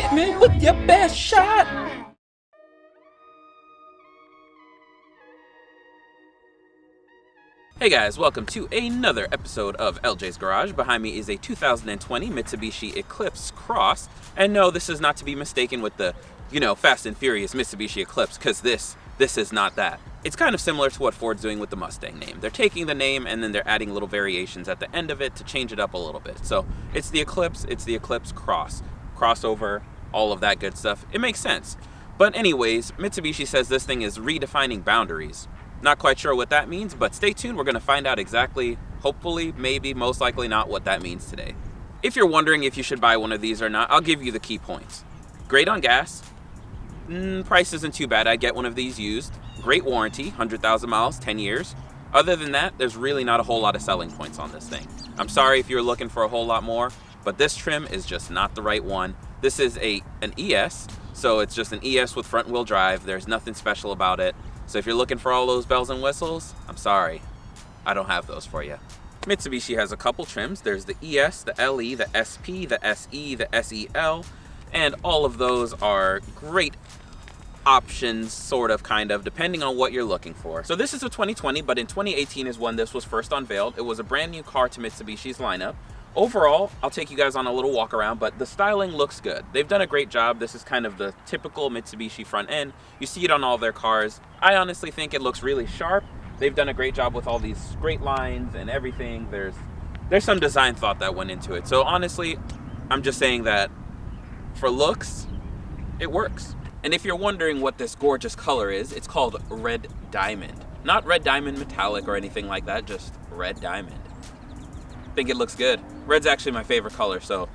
Hit me with your best shot. Hey guys, welcome to another episode of Ljs Garage. Behind me is a 2020 Mitsubishi Eclipse Cross. And no, this is not to be mistaken with the, Fast and Furious Mitsubishi Eclipse, because this is not that. It's kind of similar to what Ford's doing with the Mustang name. They're taking the name and then they're adding little variations at the end of it to change it up a little bit. So it's the Eclipse Cross. Crossover, all of that good stuff. It makes sense. But anyways, Mitsubishi says this thing is redefining boundaries. Not quite sure what that means, but stay tuned. We're going to find out exactly, hopefully, maybe, most likely not, what that means today. If you're wondering if you should buy one of these or not, I'll give you the key points. Great on gas. Price isn't too bad. I get one of these used. Great warranty, 100,000 miles, 10 years. Other than that, there's really not a whole lot of selling points on this thing. I'm sorry if you're looking for a whole lot more, but this trim is just not the right one. This is an ES, so it's just an ES with front-wheel drive. There's nothing special about it. So if you're looking for all those bells and whistles, I'm sorry, I don't have those for you. Mitsubishi has a couple trims. There's the ES, the LE, the SP, the SE, the SEL, and all of those are great options, sort of, kind of, depending on what you're looking for. So this is a 2020, but in 2018 is when this was first unveiled. It was a brand new car to Mitsubishi's lineup. Overall, I'll take you guys on a little walk around, but the styling looks good. They've done a great job. This is kind of the typical Mitsubishi front end. You see it on all their cars. I honestly think it looks really sharp. They've done a great job with all these straight lines and everything. There's some design thought that went into it. So honestly, I'm just saying that for looks, it works. And if you're wondering what this gorgeous color is, it's called Red Diamond. Not Red Diamond Metallic or anything like that, just Red Diamond. I think it looks good. Red's actually my favorite color, so,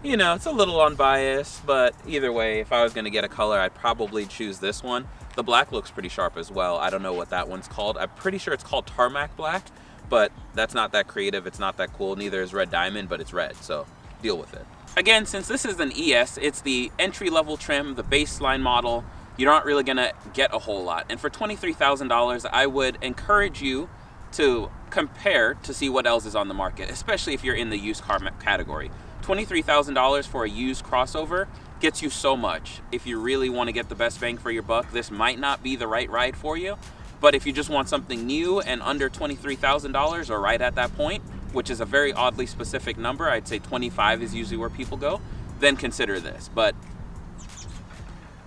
it's a little unbiased, but either way, if I was gonna get a color, I'd probably choose this one. The black looks pretty sharp as well. I don't know what that one's called. I'm pretty sure it's called Tarmac Black, but that's not that creative, it's not that cool. Neither is Red Diamond, but it's red, so deal with it. Again, since this is an ES, it's the entry-level trim, the baseline model. You're not really gonna get a whole lot. And for $23,000, I would encourage you to compare to see what else is on the market, especially if you're in the used car category. $23,000 for a used crossover gets you so much. If you really want to get the best bang for your buck, this might not be the right ride for you. But if you just want something new and under $23,000 or right at that point, which is a very oddly specific number, I'd say 25 is usually where people go, then consider this.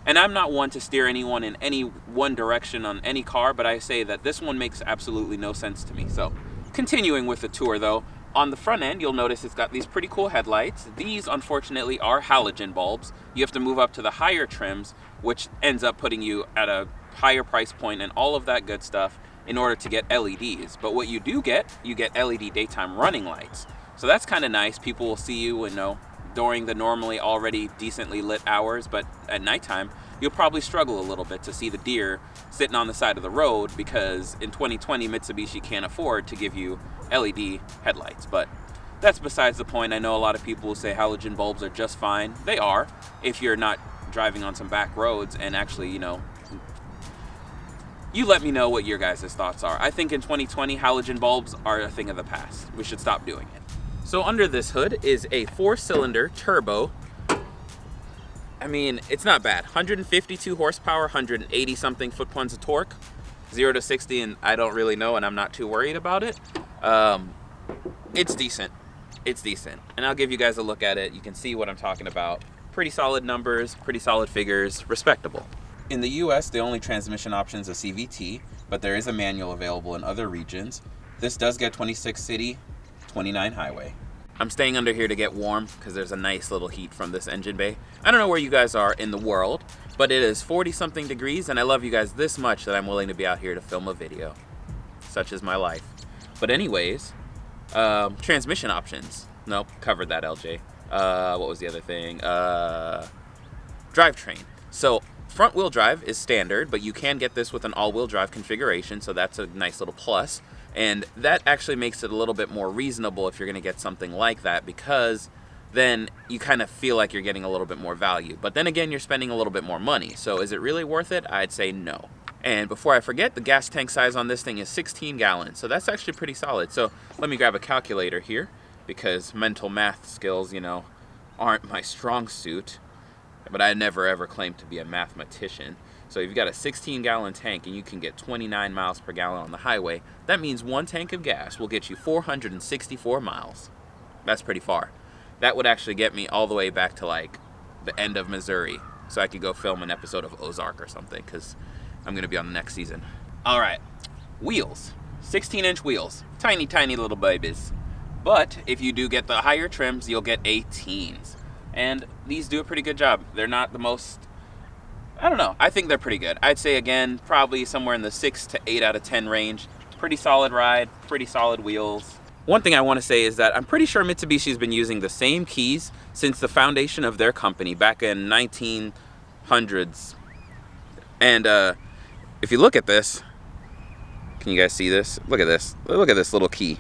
And I'm not one to steer anyone in any one direction on any car, but I say that this one makes absolutely no sense to me. So, continuing with the tour though, on the front end, you'll notice it's got these pretty cool headlights. These, unfortunately, are halogen bulbs. You have to move up to the higher trims, which ends up putting you at a higher price point and all of that good stuff in order to get LEDs. But what you get LED daytime running lights. So that's kind of nice. People will see you during the normally already decently lit hours, but at nighttime, you'll probably struggle a little bit to see the deer sitting on the side of the road because in 2020, Mitsubishi can't afford to give you LED headlights. But that's besides the point. I know a lot of people will say halogen bulbs are just fine. They are, if you're not driving on some back roads and actually, you let me know what your guys' thoughts are. I think in 2020, halogen bulbs are a thing of the past. We should stop doing it. So under this hood is a 4-cylinder turbo. I mean, it's not bad. 152 horsepower, 180 something foot-pounds of torque. 0 to 60, and I don't really know, and I'm not too worried about it. It's decent. It's decent. And I'll give you guys a look at it. You can see what I'm talking about. Pretty solid numbers, pretty solid figures, respectable. In the US, the only transmission option is a CVT, but there is a manual available in other regions. This does get 26 city, 29 highway. I'm staying under here to get warm because there's a nice little heat from this engine bay. I don't know where you guys are in the world, but it is 40-something degrees, and I love you guys this much that I'm willing to be out here to film a video. Such is my life. But anyways, transmission options. Nope, covered that, LJ. What was the other thing? Drivetrain. So front-wheel drive is standard, but you can get this with an all-wheel drive configuration, so that's a nice little plus. And that actually makes it a little bit more reasonable if you're going to get something like that, because then you kind of feel like you're getting a little bit more value. But then again, you're spending a little bit more money. So is it really worth it? I'd say no. And before I forget, the gas tank size on this thing is 16 gallons. So that's actually pretty solid. So let me grab a calculator here, because mental math skills, aren't my strong suit. but I never ever claimed to be a mathematician. So if you've got a 16-gallon tank and you can get 29 miles per gallon on the highway, that means one tank of gas will get you 464 miles. That's pretty far. That would actually get me all the way back to like the end of Missouri, so I could go film an episode of Ozark or something, because I'm going to be on the next season. All right, wheels. 16-inch wheels. Tiny, tiny little babies. But if you do get the higher trims, you'll get 18s. And these do a pretty good job. They're not the most, I don't know, I think they're pretty good. I'd say, again, probably somewhere in the 6 to 8 out of 10 range. Pretty solid ride, pretty solid wheels. One thing I want to say is that I'm pretty sure Mitsubishi's been using the same keys since the foundation of their company back in 1900s. And if you look at this, can you guys see this? Look at this. Look at this little key.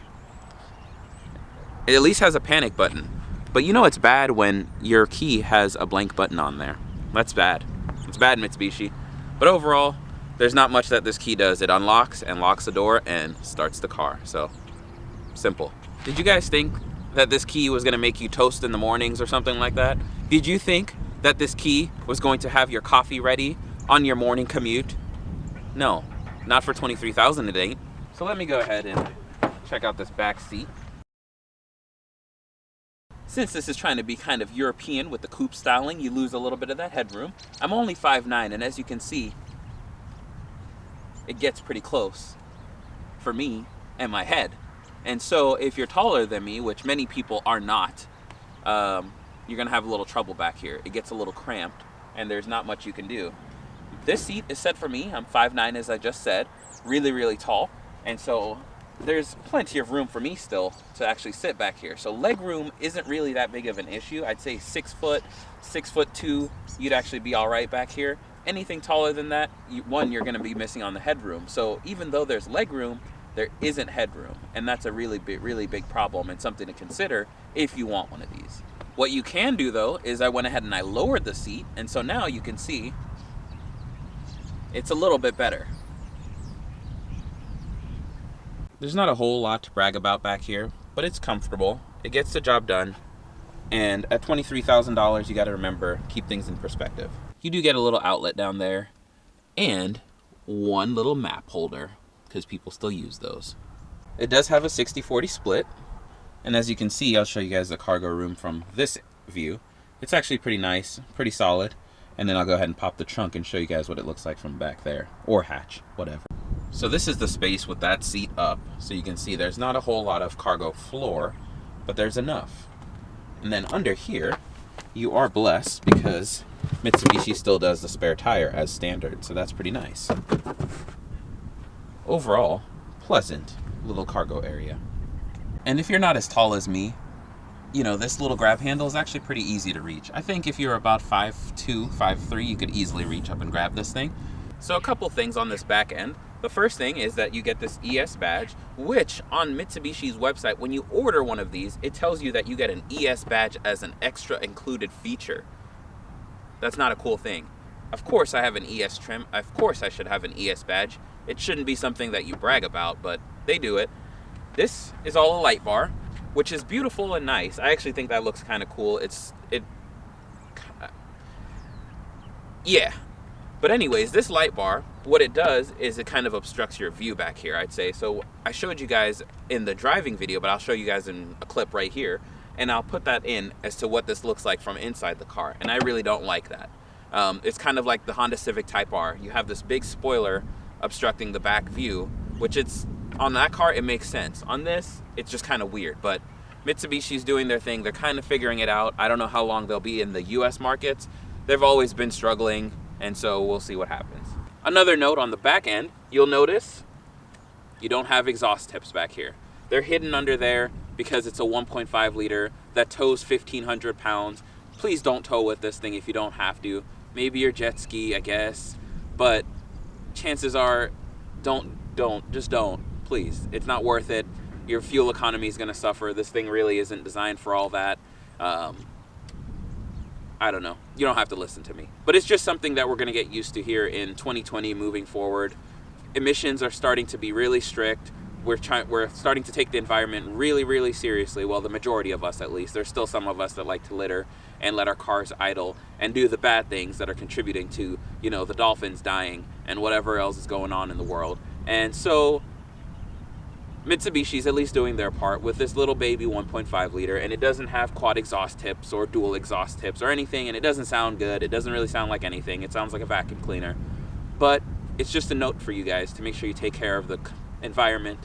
It at least has a panic button. But you know it's bad when your key has a blank button on there. That's bad. It's bad, Mitsubishi. But overall, there's not much that this key does. It unlocks and locks the door and starts the car. So, simple. Did you guys think that this key was going to make you toast in the mornings or something like that? Did you think that this key was going to have your coffee ready on your morning commute? No, not for $23,000 it ain't. So let me go ahead and check out this back seat. Since this is trying to be kind of European with the coupe styling, you lose a little bit of that headroom. I'm only 5'9", and as you can see, it gets pretty close for me and my head. And so if you're taller than me, which many people are not, you're gonna have a little trouble back here. It gets a little cramped and there's not much you can do. This seat is set for me. I'm 5'9", as I just said, really, really tall. And so there's plenty of room for me still to actually sit back here. So leg room isn't really that big of an issue. I'd say 6 foot, 6'2", you'd actually be all right back here. Anything taller than that, you're gonna be missing on the headroom. So even though there's leg room, there isn't headroom, and that's a really big problem and something to consider if you want one of these. What you can do though is I went ahead and I lowered the seat, and so now you can see it's a little bit better. There's not a whole lot to brag about back here, but it's comfortable. It gets the job done, and at $23,000 you got to remember, keep things in perspective. You do get a little outlet down there and one little map holder, because people still use those. It does have a 60-40 split, and as you can see, I'll show you guys the cargo room from this view. It's actually pretty nice, pretty solid, and then I'll go ahead and pop the trunk and show you guys what it looks like from back there, or hatch, whatever. So this is the space with that seat up, so you can see there's not a whole lot of cargo floor, but there's enough. And then under here, you are blessed because Mitsubishi still does the spare tire as standard, so that's pretty nice. Overall, pleasant little cargo area. And if you're not as tall as me, you know, this little grab handle is actually pretty easy to reach. I think if you're about 5'2", 5'3", you could easily reach up and grab this thing. So a couple things on this back end. The first thing is that you get this ES badge, which on Mitsubishi's website, when you order one of these, it tells you that you get an ES badge as an extra included feature. That's not a cool thing. Of course I have an ES trim. Of course I should have an ES badge. It shouldn't be something that you brag about, but they do it. This is all a light bar, which is beautiful and nice. I actually think that looks kind of cool. Yeah. But anyways, this light bar, what it does is it kind of obstructs your view back here, I'd say. So I showed you guys in the driving video, but I'll show you guys in a clip right here, and I'll put that in as to what this looks like from inside the car, and I really don't like that. It's kind of like the Honda Civic Type R. You have this big spoiler obstructing the back view, which it's, on that car, it makes sense. On this, it's just kind of weird, but Mitsubishi's doing their thing. They're kind of figuring it out. I don't know how long they'll be in the US markets. They've always been struggling, and so we'll see what happens. Another note on the back end, you'll notice you don't have exhaust tips back here. They're hidden under there because it's a 1.5 liter that tows 1,500 pounds. Please don't tow with this thing if you don't have to. Maybe your jet ski, I guess, but chances are, just don't, please. It's not worth it. Your fuel economy is gonna suffer. This thing really isn't designed for all that. I don't know. You don't have to listen to me. But it's just something that we're gonna get used to here in 2020 moving forward. Emissions are starting to be really strict. We're starting to take the environment really, really seriously. Well, the majority of us at least. There's still some of us that like to litter. and let our cars idle and do the bad things that are contributing to, you know, the dolphins dying and whatever else is going on in the world. And so Mitsubishi's at least doing their part with this little baby 1.5 liter, and it doesn't have quad exhaust tips or dual exhaust tips or anything, and it doesn't sound good. It doesn't really sound like anything. It sounds like a vacuum cleaner. But it's just a note for you guys to make sure you take care of the environment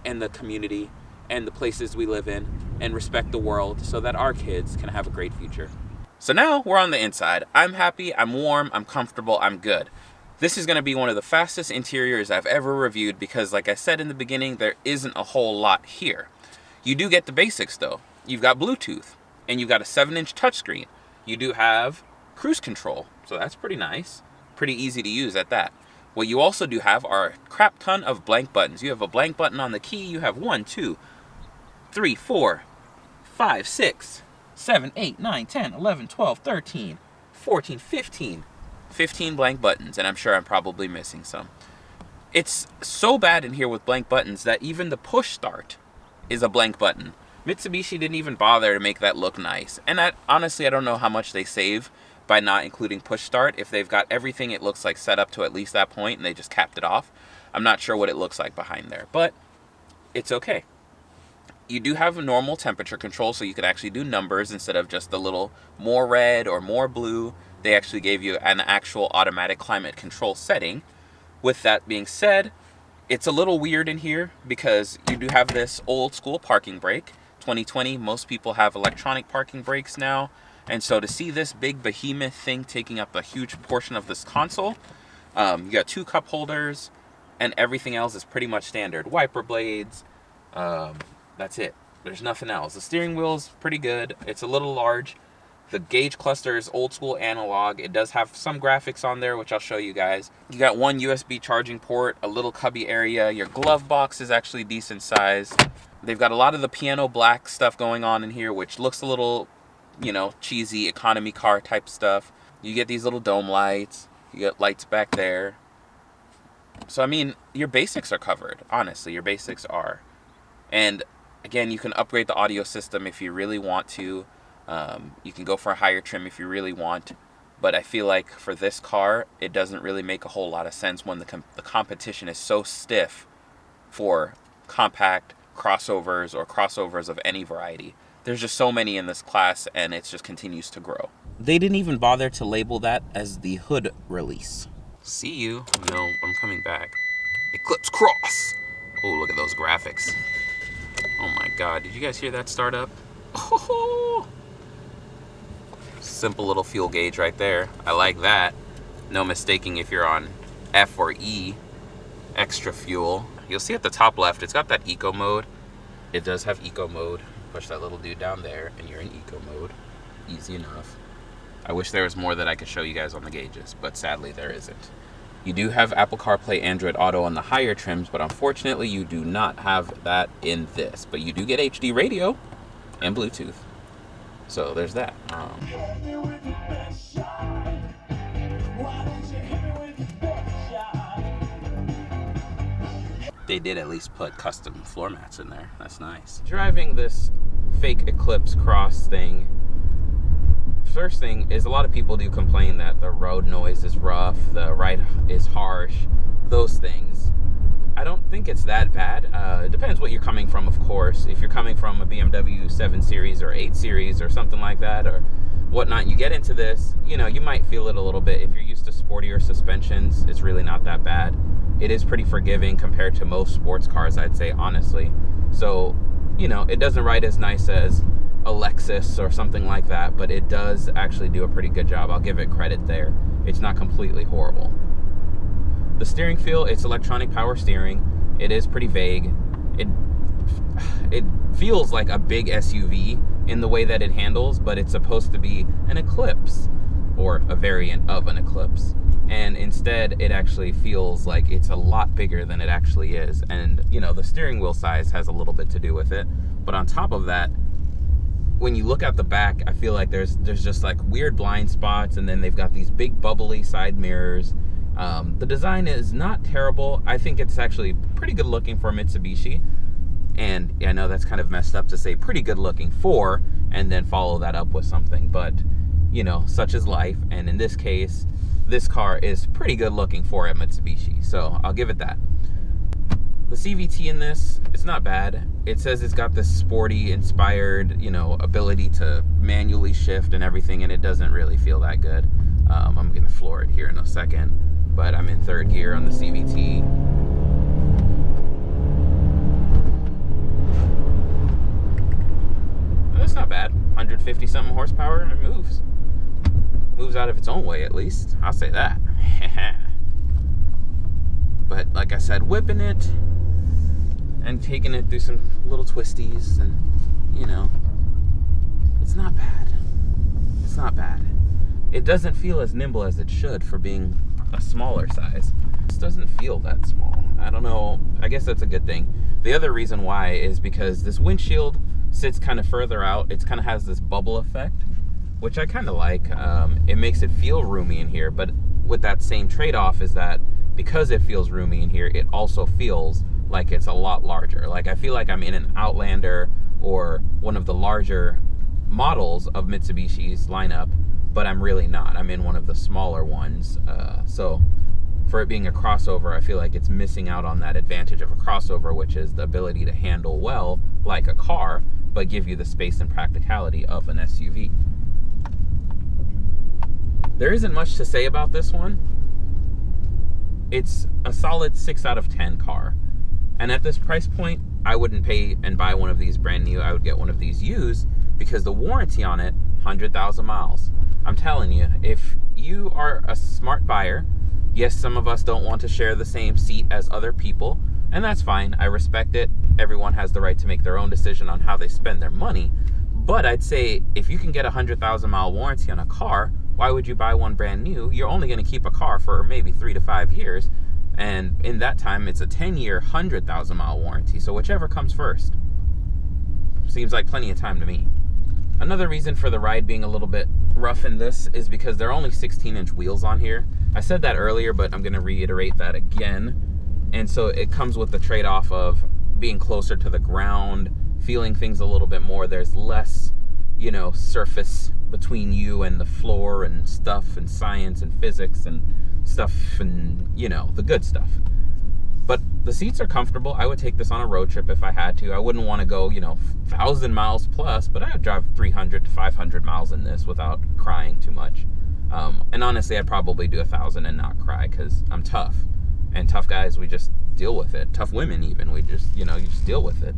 and the community and the places we live in and respect the world so that our kids can have a great future. So now we're on the inside. I'm happy, I'm warm, I'm comfortable, I'm good. This is going to be one of the fastest interiors I've ever reviewed because, like I said in the beginning, there isn't a whole lot here. You do get the basics though. You've got Bluetooth and you've got a 7-inch touchscreen. You do have cruise control, so that's pretty nice. Pretty easy to use at that. What you also do have are a crap ton of blank buttons. You have a blank button on the key. You have 1, 2, 3, 4, 5, 6, 7, 8, 9, 10, 11, 12, 13, 14, 15. 15 blank buttons, and I'm sure I'm probably missing some. It's so bad in here with blank buttons that even the push start is a blank button. Mitsubishi didn't even bother to make that look nice. And honestly, I don't know how much they save by not including push start. If they've got everything, it looks like set up to at least that point and they just capped it off. I'm not sure what it looks like behind there, but it's okay. You do have a normal temperature control, so you can actually do numbers instead of just the little more red or more blue. They actually gave you an actual automatic climate control setting. With that being said, it's a little weird in here because you do have this old school parking brake. 2020, most people have electronic parking brakes now. And so to see this big behemoth thing taking up a huge portion of this console, you got 2 cup holders and everything else is pretty much standard. Wiper blades, that's it. There's nothing else. The steering wheel's pretty good. It's a little large. The gauge cluster is old school analog. It does have some graphics on there, which I'll show you guys. You got 1 USB charging port, a little cubby area. Your glove box is actually decent size. They've got a lot of the piano black stuff going on in here, which looks a little, you know, cheesy economy car type stuff. You get these little dome lights. You get lights back there. So, I mean, your basics are covered. Honestly, your basics are. And again, you can upgrade the audio system if you really want to. You can go for a higher trim if you really want, but I feel like for this car, it doesn't really make a whole lot of sense when the competition is so stiff for compact crossovers or crossovers of any variety. There's just so many in this class, and it just continues to grow. They didn't even bother to label that as the hood release. See you. No, I'm coming back. Eclipse Cross. Oh, look at those graphics. Oh my God, did you guys hear that start up? Oh, simple little fuel gauge right there. I like that. No mistaking if you're on F or E, extra fuel. You'll see at the top left, it's got that eco mode. It does have eco mode. Push that little dude down there and you're in eco mode. Easy enough. I wish there was more that I could show you guys on the gauges, but sadly there isn't. You do have Apple CarPlay, Android Auto on the higher trims, but unfortunately you do not have that in this. But you do get HD radio and Bluetooth. So there's that. They did at least put custom floor mats in there. That's nice. Driving this fake Eclipse Cross thing, first thing is a lot of people do complain that the road noise is rough, the ride is harsh, those things. I don't think it's that bad. It depends what you're coming from, of course. If you're coming from a BMW 7 Series or 8 Series or something like that or whatnot, you get into this, you know, you might feel it a little bit. If you're used to sportier suspensions, it's really not that bad. It is pretty forgiving compared to most sports cars, I'd say, honestly. So, you know, it doesn't ride as nice as a Lexus or something like that, but it does actually do a pretty good job. I'll give it credit there. It's not completely horrible. The steering feel, it's electronic power steering. It is pretty vague. It feels like a big SUV in the way that it handles, but it's supposed to be an Eclipse or a variant of an Eclipse. And instead, it actually feels like it's a lot bigger than it actually is. And, you know, the steering wheel size has a little bit to do with it. But on top of that, when you look at the back, I feel like there's just like weird blind spots, and then they've got these big bubbly side mirrors. The design is not terrible. I think it's actually pretty good looking for Mitsubishi. And I know that's kind of messed up to say pretty good looking for, and then follow that up with something. But you know, such is life. And in this case, this car is pretty good looking for a Mitsubishi, so I'll give it that. The CVT in this, it's not bad. It says it's got this sporty inspired, you know, ability to manually shift and everything, and it doesn't really feel that good. I'm gonna floor it here in a second, but I'm in third gear on the CVT. That's not bad. 150 something horsepower, and it moves. Moves out of its own way, at least. I'll say that. But like I said, whipping it and taking it through some little twisties, and you know, it's not bad. It's not bad. It doesn't feel as nimble as it should for being a smaller size. This doesn't feel that small. I don't know. I guess that's a good thing. The other reason why is because this windshield sits kind of further out. It kind of has this bubble effect, which I kind of like. It makes it feel roomy in here, but with that same trade-off is that because it feels roomy in here, it also feels like it's a lot larger. Like I feel like I'm in an Outlander or one of the larger models of Mitsubishi's lineup, but I'm really not. I'm in one of the smaller ones. So for it being a crossover, I feel like it's missing out on that advantage of a crossover, which is the ability to handle well like a car, but give you the space and practicality of an SUV. There isn't much to say about this one. It's a solid 6 out of 10 car. And at this price point, I wouldn't pay and buy one of these brand new. I would get one of these used because the warranty on it, 100,000 miles. I'm telling you, if you are a smart buyer, yes, some of us don't want to share the same seat as other people, and that's fine. I respect it. Everyone has the right to make their own decision on how they spend their money. But I'd say if you can get a 100,000 mile warranty on a car, why would you buy one brand new? You're only going to keep a car for maybe 3 to 5 years. And in that time, it's a 10-year, 100,000 mile warranty. So whichever comes first. Seems like plenty of time to me. Another reason for the ride being a little bit rough in this is because there are only 16-inch wheels on here. I said that earlier, but I'm going to reiterate that again. And so it comes with the trade-off of being closer to the ground, feeling things a little bit more. There's less, you know, surface between you and the floor and stuff and science and physics and stuff and, you know, the good stuff. But the seats are comfortable. I would take this on a road trip if I had to. I wouldn't want to go, you know, 1,000 miles plus, but I would drive 300 to 500 miles in this without crying too much. And honestly, I'd probably do 1,000 and not cry because I'm tough. And tough guys, we just deal with it. Tough women even, we just, you know, you just deal with it.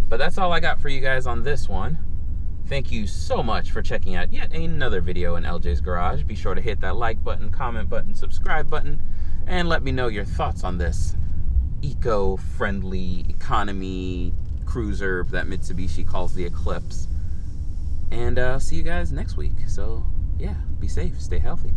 But that's all I got for you guys on this one. Thank you so much for checking out yet another video in LJ's Garage. Be sure to hit that like button, comment button, subscribe button, and let me know your thoughts on this eco-friendly economy cruiser that Mitsubishi calls the Eclipse. And I'll see you guys next week. So, yeah, be safe, stay healthy.